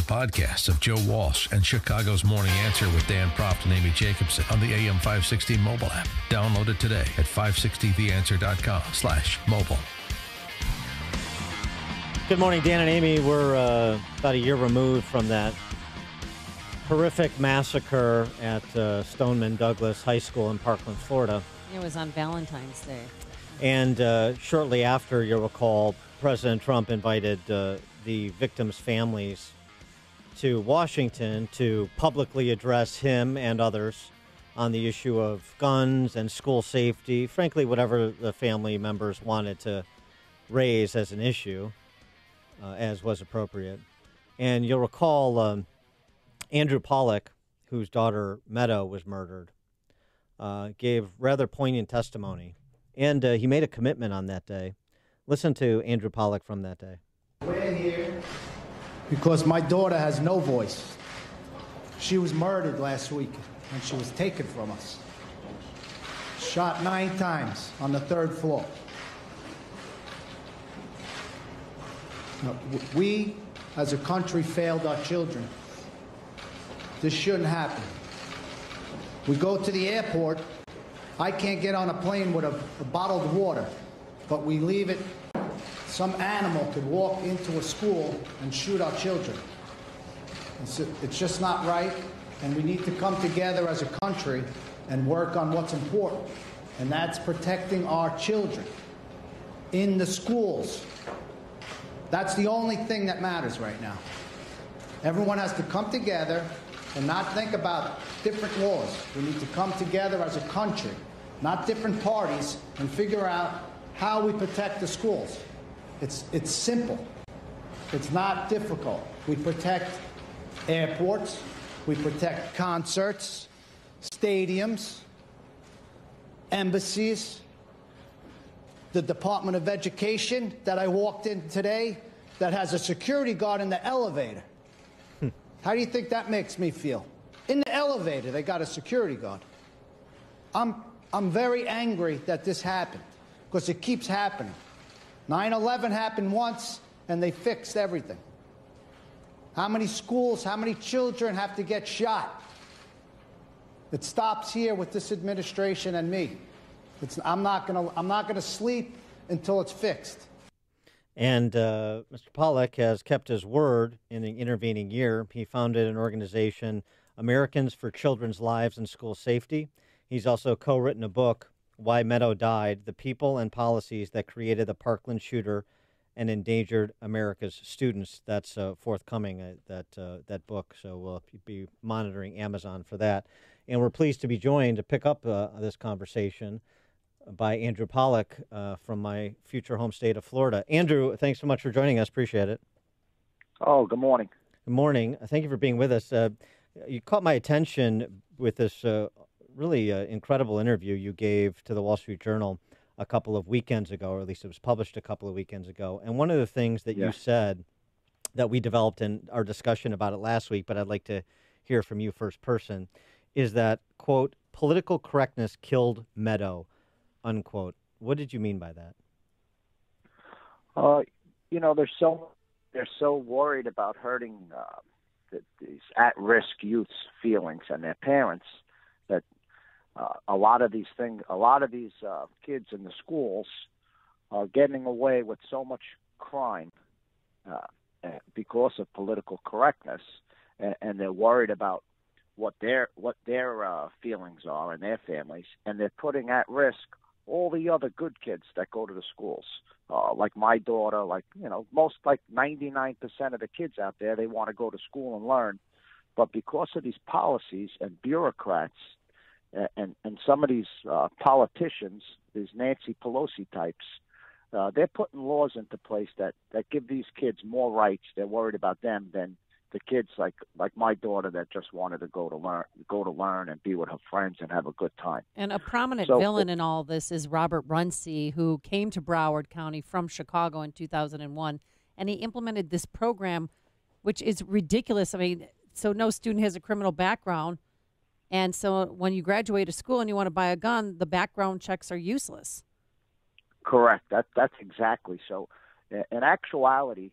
podcasts of Joe Walsh and Chicago's Morning Answer with Dan Proft and Amy Jacobson on the AM 560 mobile app. Download it today at 560theanswer.com/mobile. Good morning, Dan and Amy. We're about a year removed from that horrific massacre at Stoneman Douglas High School in Parkland, Florida. It was on Valentine's Day. And shortly after, you'll recall, President Trump invited the victims' families to Washington to publicly address him and others on the issue of guns and school safety, frankly, whatever the family members wanted to raise as an issue, as was appropriate. And you'll recall Andrew Pollack, whose daughter Meadow was murdered, gave rather poignant testimony. And he made a commitment on that day. Listen to Andrew Pollack from that day. We're here because my daughter has no voice. She was murdered last week and she was taken from us. Shot 9 times on the 3rd floor. Now, we, as a country, failed our children. This shouldn't happen. We go to the airport. I can't get on a plane with a bottled water, but we leave it. Some animal could walk into a school and shoot our children. It's just not right, and we need to come together as a country and work on what's important, and that's protecting our children in the schools. That's the only thing that matters right now. Everyone has to come together and not think about different laws. We need to come together as a country, not different parties, and figure out how we protect the schools. It's simple. It's not difficult. We protect airports. We protect concerts, stadiums, embassies, the Department of Education that I walked in today that has a security guard in the elevator. How do you think that makes me feel? In the elevator, they got a security guard. I'm very angry that this happened because it keeps happening. 9/11 happened once, and they fixed everything. How many schools, how many children have to get shot? It stops here with this administration and me. I'm not gonna sleep until it's fixed. And Mr. Pollack has kept his word in the intervening year. He founded an organization, Americans for Children's Lives and School Safety. He's also co-written a book, Why Meadow Died, The People and Policies That Created the Parkland Shooter and Endangered America's Students. That's forthcoming, that book, so we'll be monitoring Amazon for that. And we're pleased to be joined to pick up this conversation by Andrew Pollack from my future home state of Florida. Andrew, thanks so much for joining us. Appreciate it. Oh, good morning. Good morning. Thank you for being with us. You caught my attention with this really incredible interview you gave to the Wall Street Journal a couple of weekends ago, or at least it was published a couple of weekends ago. And one of the things that you said that we developed in our discussion about it last week, but I'd like to hear from you first person, is that, quote, political correctness killed Meadow, unquote. What did you mean by that? They're so worried about hurting these at-risk youths' feelings and their parents that a lot of these kids in the schools are getting away with so much crime because of political correctness, and they're worried about what their feelings are and their families, and they're putting at risk all the other good kids that go to the schools. Like my daughter, like 99% of the kids out there, they want to go to school and learn, but because of these policies and bureaucrats and some of these politicians, these Nancy Pelosi types, they're putting laws into place that give these kids more rights. They're worried about them than the kids like my daughter that just wanted to go to learn and be with her friends and have a good time. And a prominent villain in all this is Robert Runcie, who came to Broward County from Chicago in 2001, and he implemented this program, which is ridiculous. I mean, so no student has a criminal background, and so when you graduate a school and you want to buy a gun, the background checks are useless. Correct. That's exactly so. In actuality,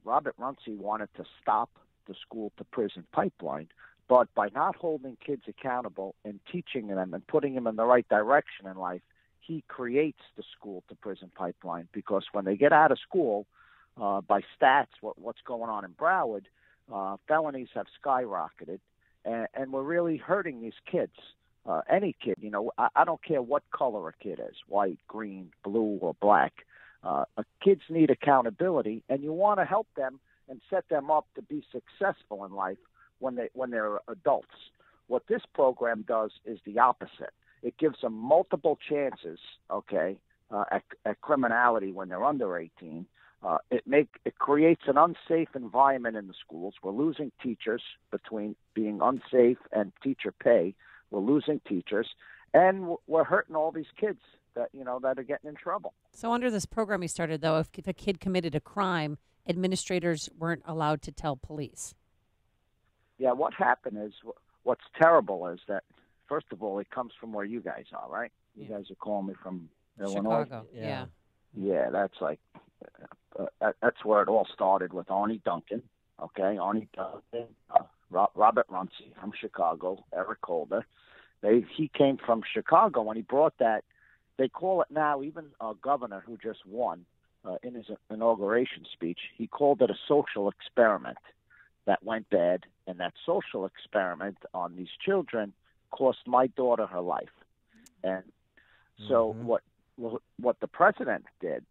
Robert Runcie wanted to stop the school to prison pipeline. But by not holding kids accountable and teaching them and putting them in the right direction in life, he creates the school to prison pipeline, because when they get out of school, by stats, what's going on in Broward, felonies have skyrocketed, and we're really hurting these kids. Any kid, I don't care what color a kid is, white, green, blue, or black. Kids need accountability, and you want to help them and set them up to be successful in life when they're adults. What this program does is the opposite. It gives them multiple chances, at criminality when they're under 18. It creates an unsafe environment in the schools. We're losing teachers between being unsafe and teacher pay. We're losing teachers, and we're hurting all these kids that are getting in trouble. So under this program he started, though, if a kid committed a crime, administrators weren't allowed to tell police. Yeah, what happened is, what's terrible is that, first of all, it comes from where you guys are, right? You guys are calling me from Illinois. Chicago, yeah. Yeah, that's like, that's where it all started with Arnie Duncan, Arnie Duncan, Robert Runcie from Chicago, Eric Holder. He came from Chicago when he brought that. They call it now, even our governor who just won in his inauguration speech, he called it a social experiment that went bad, and that social experiment on these children cost my daughter her life. And so what the president did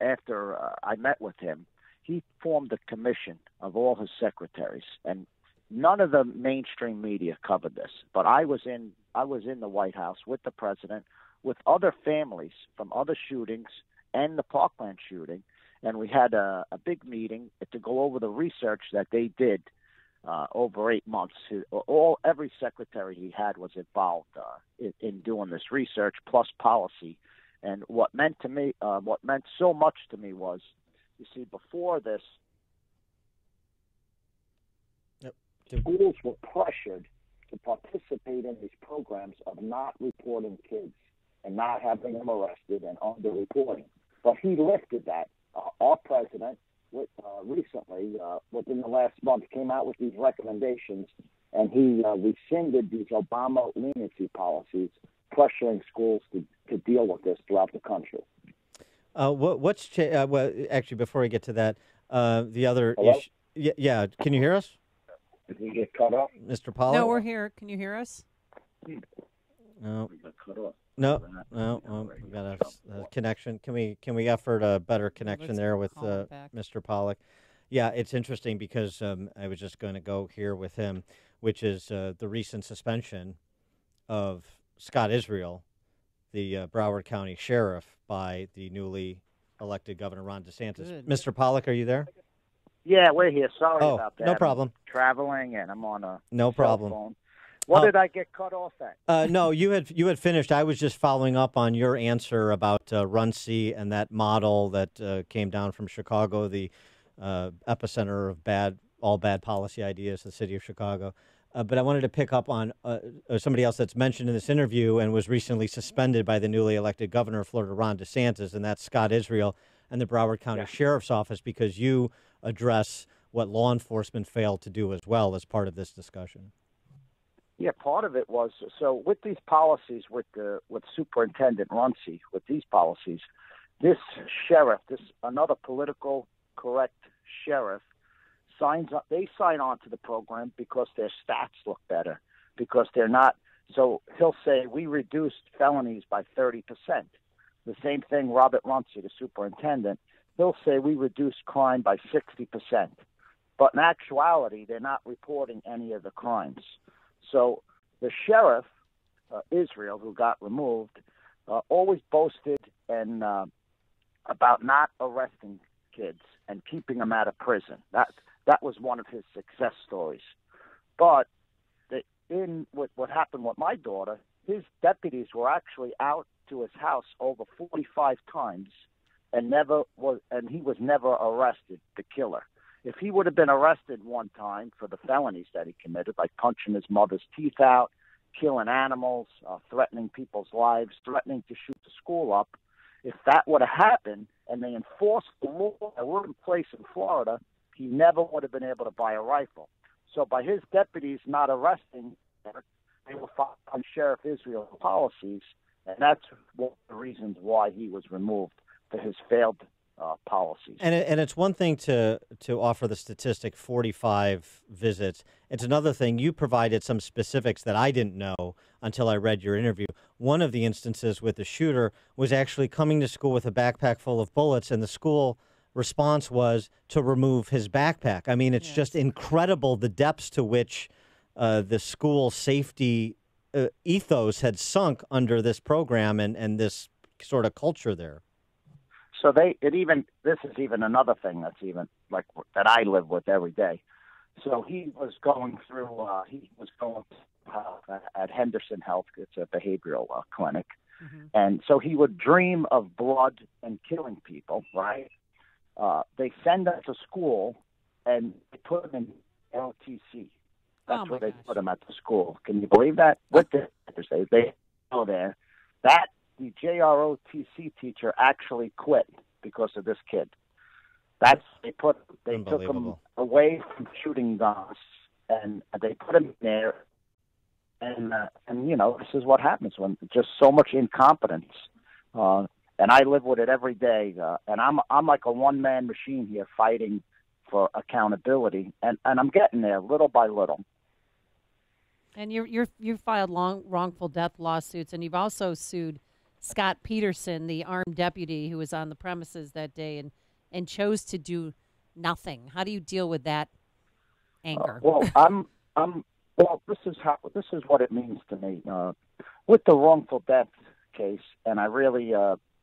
after I met with him, he formed a commission of all his secretaries, and none of the mainstream media covered this. But I was in the White House with the president, with other families from other shootings and the Parkland shooting, and we had a big meeting to go over the research that they did over 8 months. Every secretary he had was involved in doing this research plus policy. And what meant so much to me was, you see, before this, schools were pressured to participate in these programs of not reporting kids and not having them arrested and under-reporting. But he lifted that. Our president recently, within the last month, came out with these recommendations, and he rescinded these Obama leniency policies, pressuring schools to deal with this throughout the country. Actually, before we get to that, the other Hello? issue. Yeah, can you hear us? Did we get cut off? Mr. Pollack? No, we're here. Can you hear us? No. We got cut off. No. We got a connection. Can we effort a better connection there with Mr. Pollack? Yeah, it's interesting because I was just going to go here with him, which is the recent suspension of Scott Israel, the Broward County Sheriff, by the newly elected Governor Ron DeSantis. Good. Mr. Pollack, are you there? Yeah, we're here. Sorry about that. No problem. I'm traveling, and I'm on a no problem. phone. What did I get cut off at? No, you had finished. I was just following up on your answer about Runcie and that model that came down from Chicago, the epicenter of all bad policy ideas, the city of Chicago. But I wanted to pick up on somebody else that's mentioned in this interview and was recently suspended by the newly elected governor of Florida, Ron DeSantis, and that's Scott Israel and the Broward County Sheriff's Office, because you address what law enforcement failed to do as well as part of this discussion. Yeah, part of it was, so with these policies, with Superintendent Runcie, with these policies, this sheriff, another political correct sheriff, they sign on to the program because their stats look better, because they're not, so he'll say, we reduced felonies by 30%. The same thing, Robert Runcie, the superintendent, he'll say we reduced crime by 60%. But in actuality, they're not reporting any of the crimes. So the sheriff, Israel, who got removed, always boasted about not arresting kids and keeping them out of prison. That was one of his success stories. But what happened with my daughter, his deputies were actually out to his house over 45 times, and he was never arrested, the killer. If he would have been arrested one time for the felonies that he committed, like punching his mother's teeth out, killing animals, threatening people's lives, threatening to shoot the school up, if that would have happened and they enforced the law that were in place in Florida, he never would have been able to buy a rifle. So by his deputies not arresting her, they were following Sheriff Israel's policies, and that's one of the reasons why he was removed for his failed policies. And it's one thing to offer the statistic 45 visits. It's another thing. You provided some specifics that I didn't know until I read your interview. One of the instances with the shooter was actually coming to school with a backpack full of bullets, and the school response was to remove his backpack. I mean, it's just incredible the depths to which the school safety ethos had sunk under this program and this sort of culture there. So this is even another thing that's even like that I live with every day. So he was going through, at Henderson Health. It's a behavioral clinic. Mm-hmm. And so he would dream of blood and killing people, right? They send him to school and they put him in LTC. That's where they put him at the school. Can you believe that? With the they go there. The JROTC teacher actually quit because of this kid. They took him away from shooting guns, and they put him there. And this is what happens when just so much incompetence. And I live with it every day. And I'm like a one-man machine here fighting for accountability, and I'm getting there little by little. And you filed wrongful death lawsuits, and you've also sued Scott Peterson, the armed deputy who was on the premises that day and chose to do nothing. How do you deal with that anger? This is what it means to me. With the wrongful death case, and I really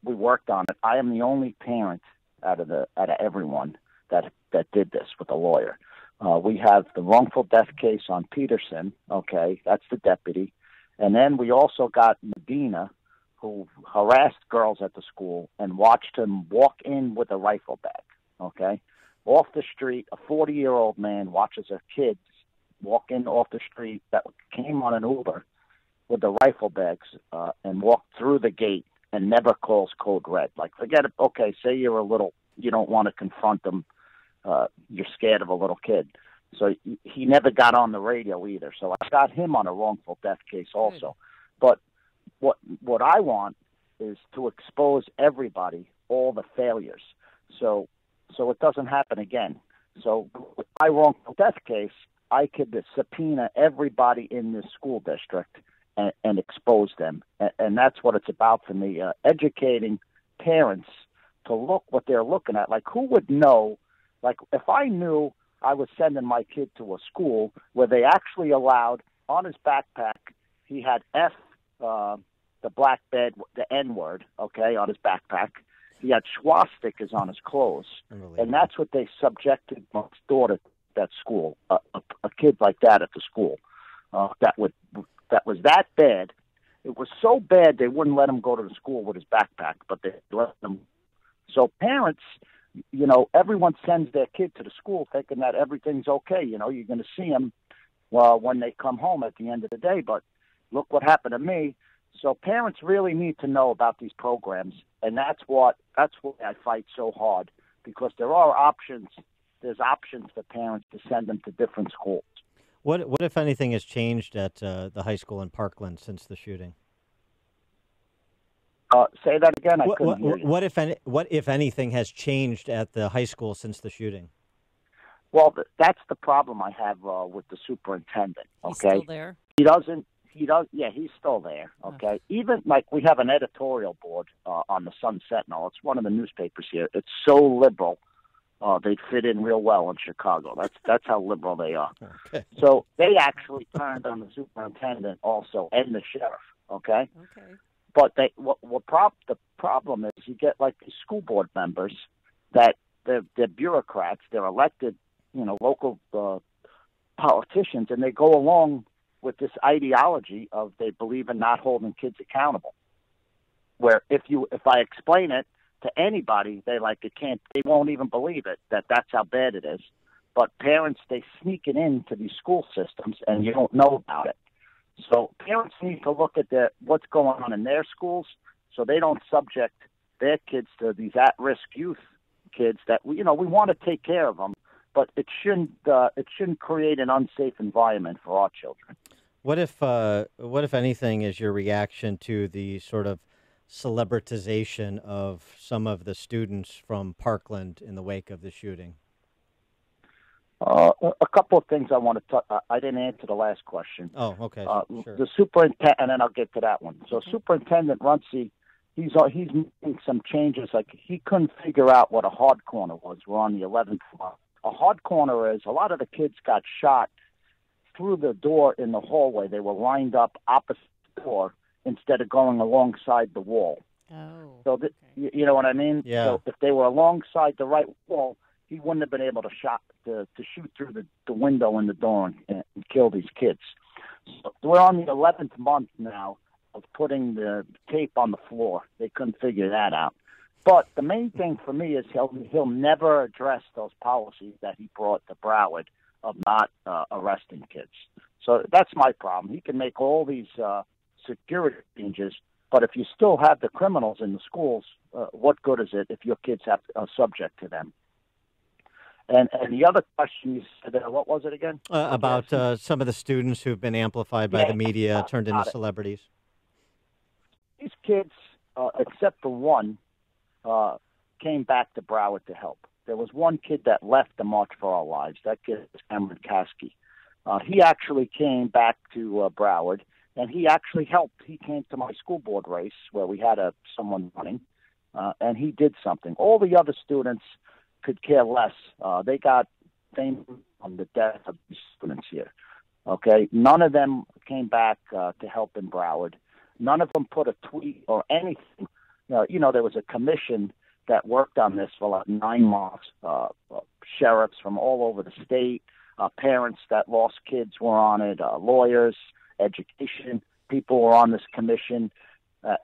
we worked on it. I am the only parent out of everyone that did this with a lawyer. We have the wrongful death case on Peterson. Okay, that's the deputy, and then we also got Medina, who harassed girls at the school and watched him walk in with a rifle bag, okay? Off the street, a 40-year-old man watches a kid walk in off the street that came on an Uber with the rifle bags and walked through the gate and never calls code red. Like, forget it. Okay, say you don't want to confront them. You're scared of a little kid. So he never got on the radio either. So I got him on a wrongful death case also. But what I want is to expose everybody, all the failures, so it doesn't happen again. So with my wrongful death case, I could subpoena everybody in this school district and expose them, and that's what it's about for me, educating parents to look what they're looking at. Like, who would know? Like, if I knew I was sending my kid to a school where they actually allowed on his backpack, he had the black bed, the N-word, okay, on his backpack. He had swastikas on his clothes, and that's what they subjected my daughter at school. A kid like that at the school, that was that bad. It was so bad they wouldn't let him go to the school with his backpack, but they let him. So parents, everyone sends their kid to the school thinking that everything's okay. You're going to see them when they come home at the end of the day. But look what happened to me. So parents really need to know about these programs, and that's why I fight so hard, because there are options. There's options for parents to send them to different schools. What if anything has changed at the high school in Parkland since the shooting? Say that again. I couldn't hear you. What if anything has changed at the high school since the shooting? Well, that's the problem I have with the superintendent. Okay, he's still there. Yeah, he's still there. Okay, Even like we have an editorial board on the Sun Sentinel. It's one of the newspapers here. It's so liberal. They'd fit in real well in Chicago. That's how liberal they are. Okay. So they actually turned on the superintendent also and the sheriff. Okay. Okay. But the problem is you get like these school board members that they're bureaucrats. They're elected, local politicians, and they go along with this ideology of they believe in not holding kids accountable. Where if I explain it to anybody, they won't even believe it, that's how bad it is. But parents, they sneak it into these school systems and you don't know about it. So parents need to look at what's going on in their schools so they don't subject their kids to these at-risk youth kids that, we want to take care of them, but it shouldn't create an unsafe environment for our children. What if anything is your reaction to the sort of celebritization of some of the students from Parkland in the wake of the shooting? A couple of things I want to talk. I didn't answer the last question. Oh, okay. Sure. The superintendent, and then I'll get to that one. So Superintendent Runcie, he's making some changes. Like he couldn't figure out what a hard corner was. We're on the 11th floor. A hard corner is a lot of the kids got shot through the door in the hallway. They were lined up opposite the door instead of going alongside the wall. Oh. So you know what I mean? Yeah. So if they were alongside the right wall, he wouldn't have been able to shoot through the window in the door and kill these kids. So we're on the 11th month now of putting the tape on the floor. They couldn't figure that out. But the main thing for me is he'll never address those policies that he brought to Broward of not arresting kids. So that's my problem. He can make all these security changes, but if you still have the criminals in the schools, what good is it if your kids are subject to them? And the other question you said, what was it again? About some of the students who've been amplified by the media, turned into celebrities. These kids, except for one, came back to Broward to help. There was one kid that left the March for Our Lives. That kid is Cameron Caskey. He actually came back to Broward, and he actually helped. He came to my school board race where we had someone running, and he did something. All the other students could care less. They got famous on the death of the students here. Okay, none of them came back to help in Broward. None of them put a tweet or anything. You know, there was a commission that worked on this for like 9 months. Sheriffs from all over the state, parents that lost kids were on it, lawyers, education people were on this commission,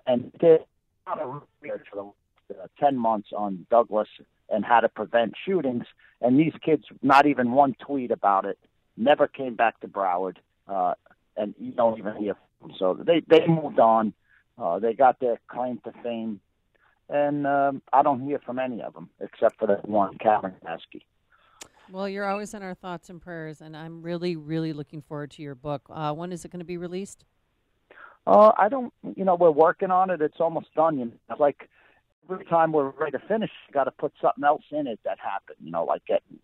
and did a lot of research for the 10 months on Douglas and how to prevent shootings. And these kids, not even one tweet about it, never came back to Broward, and you don't even hear from them. So they moved on. They got their claim to fame. And I don't hear from any of them except for that one, Cameron Caskey. Well, you're always in our thoughts and prayers, and I'm really, really looking forward to your book. When is it going to be released? I don't, we're working on it. It's almost done. Like every time we're ready to finish, you got to put something else in it that happened. Like getting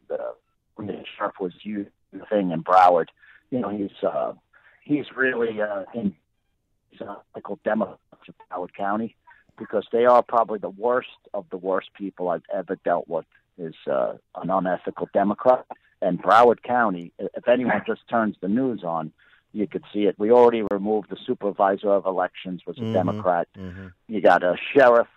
when the sheriff was using the thing in Broward. He's really in ethical Democrats of Broward County, because they are probably the worst of the worst people I've ever dealt with. Is an unethical Democrat. And Broward County, if anyone just turns the news on, you could see it. We already removed the supervisor of elections, was a Democrat. Mm-hmm. You got a sheriff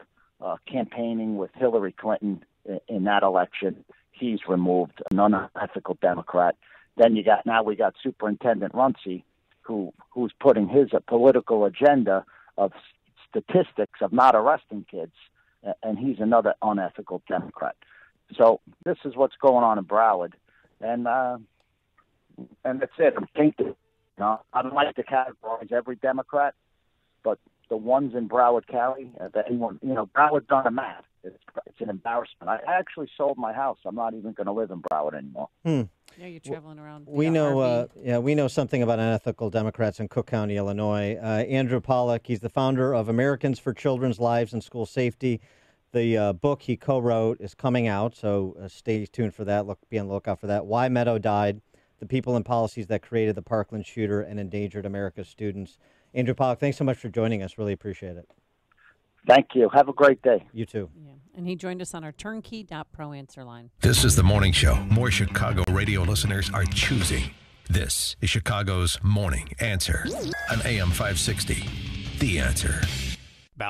campaigning with Hillary Clinton in that election. He's removed, an unethical Democrat. Then we got Superintendent Runcie, who's putting his political agenda of statistics of not arresting kids, and he's another unethical Democrat. So this is what's going on in Broward, and that's it. I'm thinking, I don't like to categorize every Democrat, but the ones in Broward County, Broward's on a map. It's an embarrassment. I actually sold my house. I'm not even going to live in Broward anymore. Yeah, you're traveling around. We know something about unethical Democrats in Cook County, Illinois. Andrew Pollack, he's the founder of Americans for Children's Lives and School Safety. The book he co-wrote is coming out, so stay tuned for that. Be on the lookout for that. Why Meadow Died, the people and policies that created the Parkland shooter and endangered America's students. Andrew Pollack, thanks so much for joining us. Really appreciate it. Thank you. Have a great day. You too. Yeah. And he joined us on our turnkey.pro answer line. This is the morning show more Chicago radio listeners are choosing. This is Chicago's Morning Answer on AM 560. The Answer.